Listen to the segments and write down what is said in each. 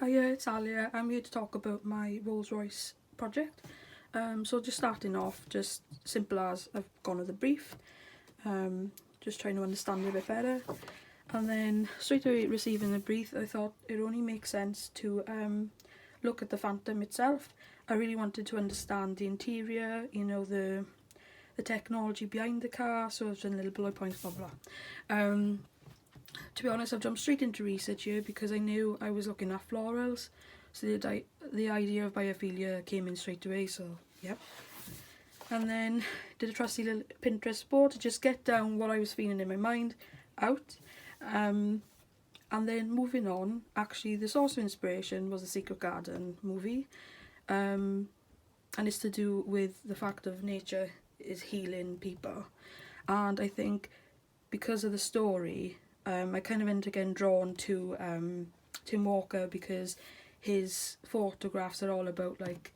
Hiya, it's Alia. I'm here to talk about my Rolls-Royce project. So just starting off, just simple as I've gone with a brief, just trying to understand it a bit better. And then straight away receiving the brief, I thought it only makes sense to look at the Phantom itself. I really wanted to understand the interior, you know, the technology behind the car, so I've done little bullet points, blah blah. To be honest, I've jumped straight into research here because I knew I was looking at florals, so the idea of biophilia came in straight away, so yep. And then did a trusty little Pinterest board to just get down what I was feeling in my mind out. And then moving on, actually the source of inspiration was the Secret Garden movie, and it's to do with the fact of nature is healing people. And I think because of the story, I kind of ended up getting drawn to Tim Walker because his photographs are all about like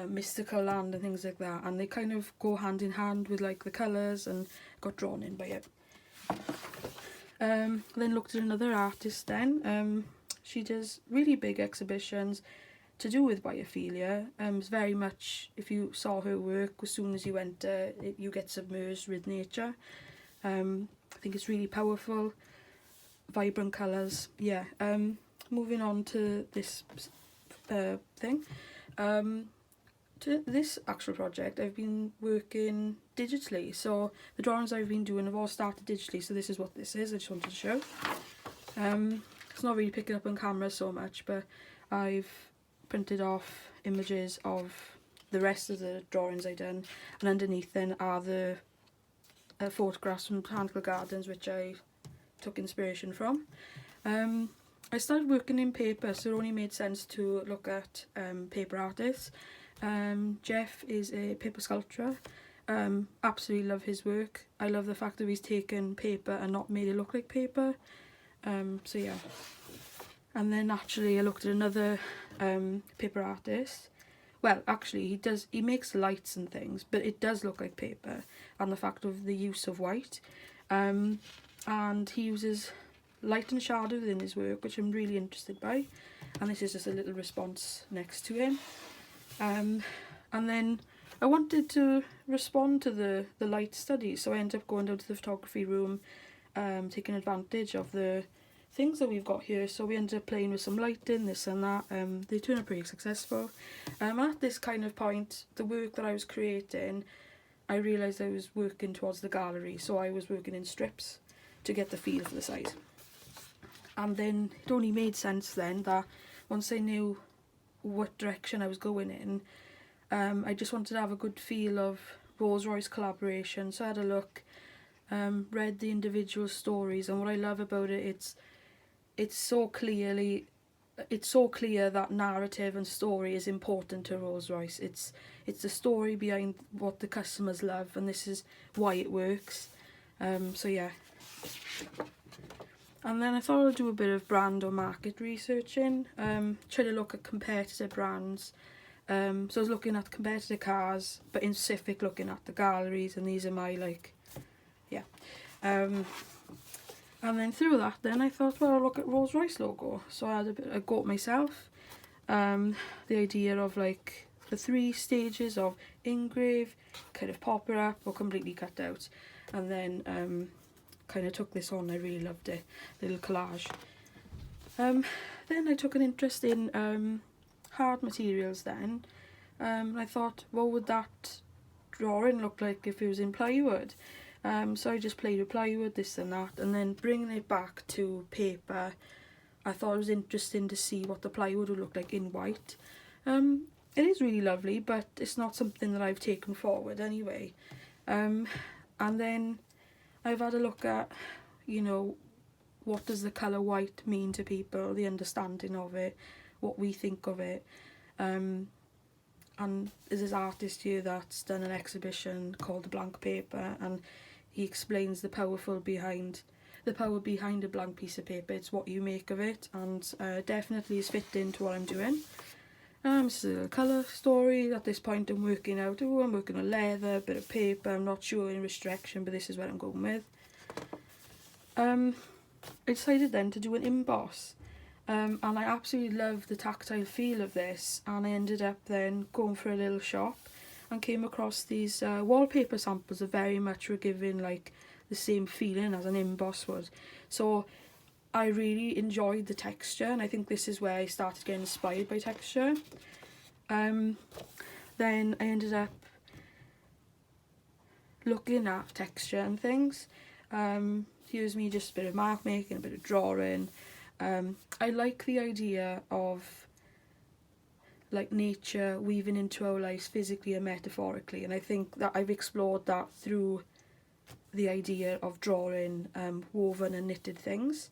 mystical land and things like that, and they kind of go hand in hand with like the colours, and got drawn in by it. Then looked at another artist then. She does really big exhibitions to do with biophilia. It's very much, if you saw her work, as soon as you enter, you get submerged with nature. I think it's really powerful, vibrant colours. Yeah. Moving on to this thing. To this actual project, I've been working digitally. So the drawings I've been doing have all started digitally. So this is what this is. I just wanted to show. It's not really picking up on camera so much, but I've printed off images of the rest of the drawings I've done, and underneath then are the photographs from Botanical Gardens, which I took inspiration from. I started working in paper, so it only made sense to look at paper artists. Jeff is a paper sculptor. Absolutely love his work. I love the fact that he's taken paper and not made it look like paper. So yeah. And then naturally I looked at another paper artist. Well, actually he makes lights and things, but it does look like paper, and the fact of the use of white. And he uses light and shadow within his work, which I'm really interested by. And this is just a little response next to him. And then I wanted to respond to the light studies, so I ended up going down to the photography room, taking advantage of the things that we've got here. So we ended up playing with some lighting, this and that. They turned out pretty successful. At this kind of point, the work that I was creating, I realised I was working towards the gallery, so I was working in strips to get the feel for the site. And then it only made sense then that once I knew what direction I was going in, I just wanted to have a good feel of Rolls-Royce collaboration. So I had a look, read the individual stories, and what I love about it, it's so clear that narrative and story is important to Rolls-Royce. It's the story behind what the customers love, and this is why it works. So yeah. And then I thought I'd do a bit of brand or market researching, try to look at competitor brands. So I was looking at competitor cars, but in specific looking at the galleries, and these are my yeah. And then through that, then I thought, well, I'll look at Rolls-Royce logo. So I had a bit, I got myself the idea of like the 3 stages of engrave, kind of pop it up or completely cut out, and then kind of took this on. I really loved it, little collage. Then I took an interest in hard materials then. I thought, what would that drawing look like if it was in plywood? So I just played with plywood, this and that, and then bringing it back to paper, I thought it was interesting to see what the plywood would look like in white. It is really lovely, but it's not something that I've taken forward anyway. And then I've had a look at, you know, what does the colour white mean to people, the understanding of it, what we think of it. And there's this artist here that's done an exhibition called The Blank Paper, and he explains the power behind a blank piece of paper. It's what you make of it, and definitely is fit into what I'm doing. This is a colour story. At this point I'm working out, I'm working on leather, a bit of paper, I'm not sure in restriction, but this is what I'm going with. I decided then to do an emboss. And I absolutely love the tactile feel of this, and I ended up then going for a little shop and came across these wallpaper samples that very much were giving like the same feeling as an emboss would. So I really enjoyed the texture, and I think this is where I started getting inspired by texture. Then I ended up looking at texture and things. Here's me just a bit of mark making, a bit of drawing. I like the idea of like nature weaving into our lives physically and metaphorically, and I think that I've explored that through the idea of drawing woven and knitted things.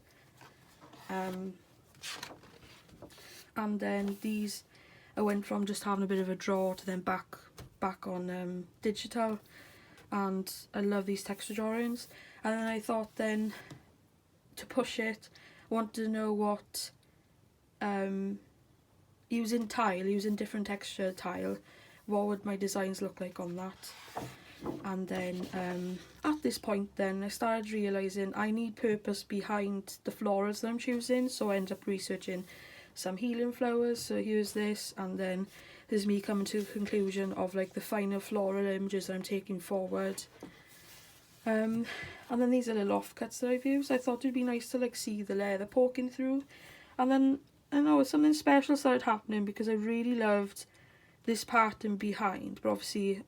And then these, I went from just having a bit of a draw to then back on digital, and I love these texture drawings. And then I thought then, to push it, I wanted to know what using different texture tile, what would my designs look like on that. And then at this point then I started realising I need purpose behind the florals that I'm choosing, so I ended up researching some healing flowers. So here's this, and then there's me coming to the conclusion of like the final floral images that I'm taking forward. And then these are little offcuts that I've used. I thought it'd be nice to like see the leather poking through, and then I know something special started happening because I really loved this pattern behind, but obviously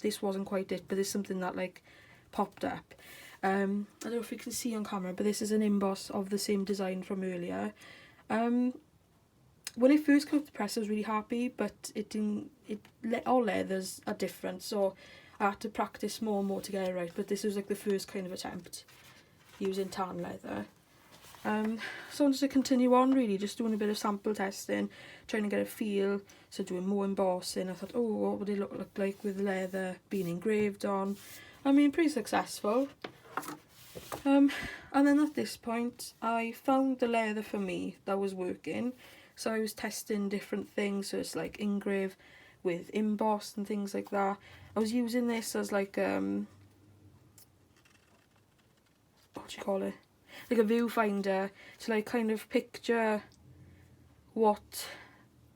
this wasn't quite it, but there's something that like popped up. I don't know if you can see on camera, but this is an emboss of the same design from earlier. When it first came to the press I was really happy, but all leathers are different, so I had to practice more and more to get it right, but this was like the first kind of attempt using tan leather. So I wanted to continue on, really just doing a bit of sample testing, trying to get a feel, so doing more embossing. I thought, oh, what would it look like with leather being engraved on? I mean, pretty successful. And then at this point I found the leather for me that was working, so I was testing different things, so it's like engrave with emboss and things like that. I was using this as like what do you call it, like a viewfinder, to like kind of picture what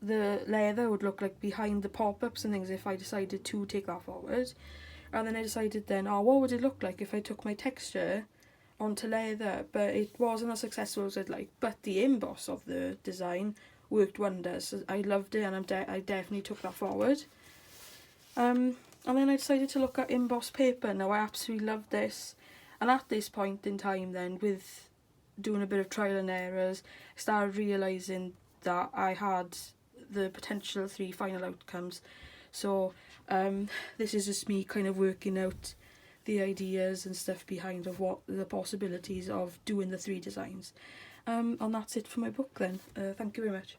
the leather would look like behind the pop-ups and things if I decided to take that forward. And then I decided then, oh, what would it look like if I took my texture onto leather? But it wasn't as successful as I'd like, but the emboss of the design worked wonders. So I loved it, and I definitely took that forward. And then I decided to look at embossed paper. Now I absolutely love this, and at this point in time then, with doing a bit of trial and errors, I started realising that I had the potential 3 final outcomes. So this is just me kind of working out the ideas and stuff behind of what the possibilities of doing the 3 designs. And that's it for my book then. Thank you very much.